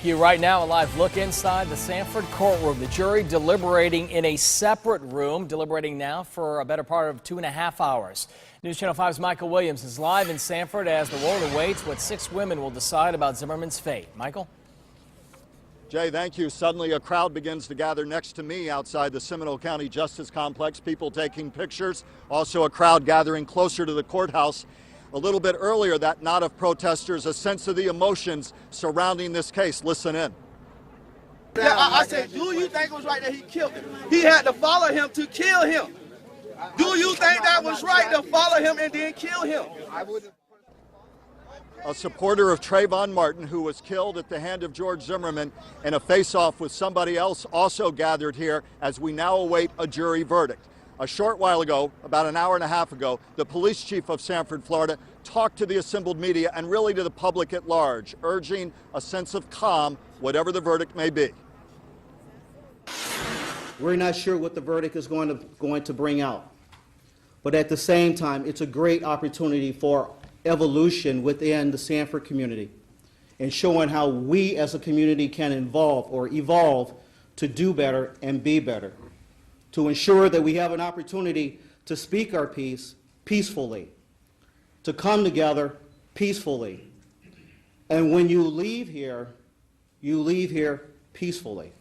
You right now, a live look inside the Sanford courtroom. The jury deliberating in a separate room, deliberating now for a better part of 2.5 hours. News Channel 5's Michael Williams is live in Sanford as the world awaits what 6 women will decide about Zimmerman's fate. Michael? Jay, thank you. Suddenly a crowd begins to gather next to me outside the Seminole County Justice Complex, people taking pictures, also a crowd gathering closer to the courthouse. A little bit earlier, that knot of protesters, a sense of the emotions surrounding this case. Listen in. Yeah, I said, do you think it was right that he killed him? He had to follow him to kill him. Do you think that was right to follow him and then kill him? A supporter of Trayvon Martin, who was killed at the hand of George Zimmerman, and a face-off with somebody else also gathered here as we now await a jury verdict. A short while ago, about an hour and a half ago, the police chief of Sanford, Florida, talked to the assembled media and really to the public at large, urging a sense of calm, whatever the verdict may be. We're not sure what the verdict is going to bring out. But at the same time, it's a great opportunity for evolution within the Sanford community and showing how we as a community can evolve to do better and be better, to ensure that we have an opportunity to speak our piece peacefully, to come together peacefully. And when you leave here peacefully.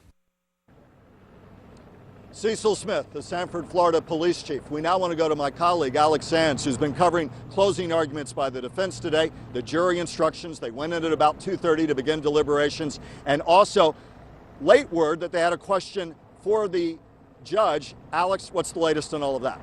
Cecil Smith, the Sanford, Florida police chief. We now want to go to my colleague, Alex Sanz, who's been covering closing arguments by the defense today, the jury instructions. They went in at about 2:30 to begin deliberations, and also late word that they had a question for the judge. Alex, what's the latest on all of that?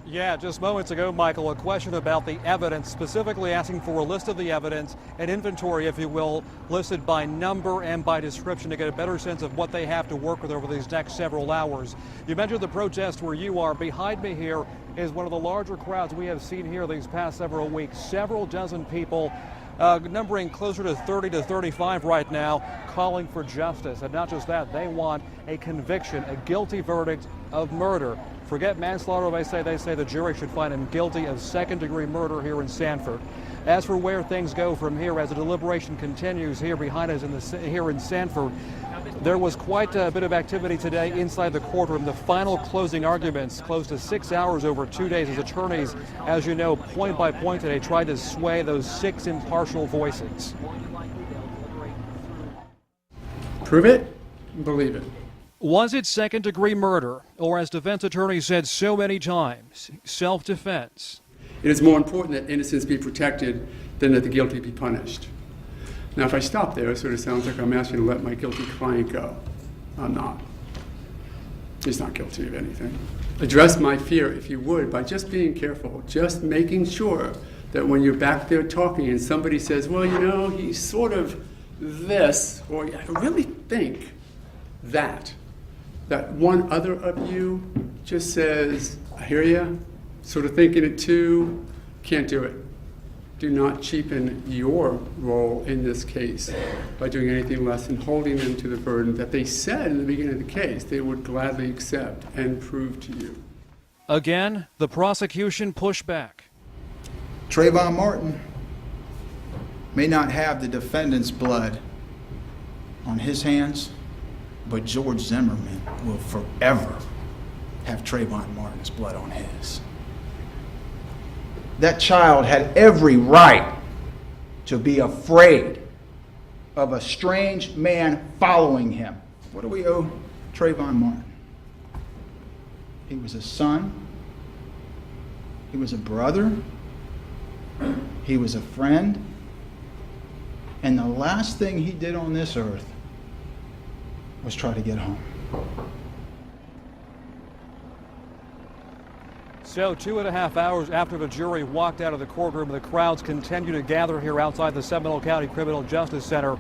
Yeah, just moments ago, Michael, a question about the evidence, specifically asking for a list of the evidence, an inventory, if you will, listed by number and by description to get a better sense of what they have to work with over these next several hours. You mentioned the protest where you are. Behind me here is one of the larger crowds we have seen here these past several weeks. Several dozen people, numbering closer to 30 to 35 right now, calling for justice. And not just that, they want a conviction, a guilty verdict of murder. Forget manslaughter, they say the jury should find him guilty of second-degree murder here in Sanford. As for where things go from here, as the deliberation continues here behind us here in Sanford, there was quite a bit of activity today inside the courtroom. The final closing arguments, close to 6 hours over 2 days, as attorneys, as you know, point by point today, tried to sway those 6 impartial voices. Prove it, believe it. Was it second-degree murder, or as defense attorneys said so many times, self-defense? It is more important that innocence be protected than that the guilty be punished. Now, if I stop there, it sort of sounds like I'm asking to let my guilty client go. I'm not. He's not guilty of anything. Address my fear, if you would, by just being careful, just making sure that when you're back there talking and somebody says, well, you know, he's sort of this, or I really think that one other of you just says, I hear you, sort of thinking it too, can't do it. Do not cheapen your role in this case by doing anything less than holding them to the burden that they said in the beginning of the case they would gladly accept and prove to you. Again, the prosecution pushed back. Trayvon Martin may not have the defendant's blood on his hands, but George Zimmerman will forever have Trayvon Martin's blood on his. That child had every right to be afraid of a strange man following him. What do we owe Trayvon Martin? He was a son. He was a brother. He was a friend. And the last thing he did on this earth was try to get home. So 2.5 hours after the jury walked out of the courtroom, the crowds continue to gather here outside the Seminole County Criminal Justice Center.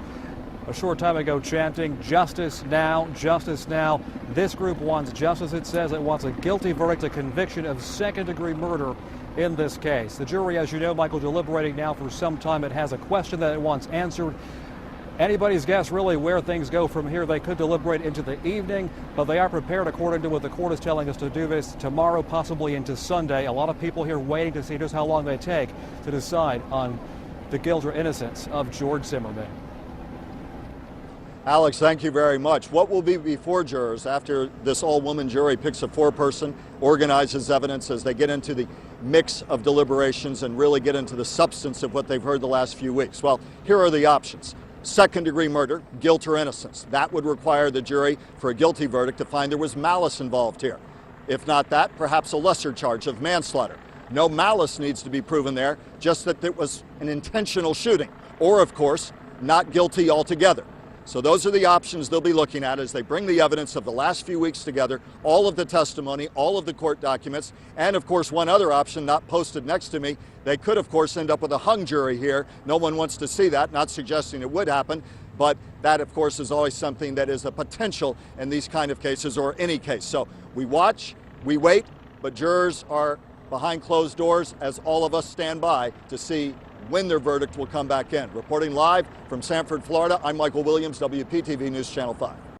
A short time ago chanting, justice now, justice now. This group wants justice, it says. It wants a guilty verdict, a conviction of second-degree murder in this case. The jury, as you know, Michael, deliberating now for some time. It has a question that it wants answered. Anybody's guess really where things go from here. They could deliberate into the evening, but they are prepared, according to what the court is telling us, to do this tomorrow, possibly into Sunday. A lot of people here waiting to see just how long they take to decide on the guilt or innocence of George Zimmerman. Alex, thank you very much. What will be before jurors after this all-woman jury picks a four-person, organizes evidence as they get into the mix of deliberations and really get into the substance of what they've heard the last few weeks? Well, here are the options. Second-degree murder, guilt or innocence. That would require the jury, for a guilty verdict, to find there was malice involved here. If not that, perhaps a lesser charge of manslaughter. No malice needs to be proven there, just that it was an intentional shooting. Or, of course, not guilty altogether. So those are the options they'll be looking at as they bring the evidence of the last few weeks together, all of the testimony, all of the court documents, and of course one other option not posted next to me. They could of course end up with a hung jury here. No one wants to see that, not suggesting it would happen, but that of course is always something that is a potential in these kind of cases or any case. So we watch, we wait, but jurors are behind closed doors as all of us stand by to see when their verdict will come back in. Reporting live from Sanford, Florida, I'm Michael Williams, WPTV News Channel 5.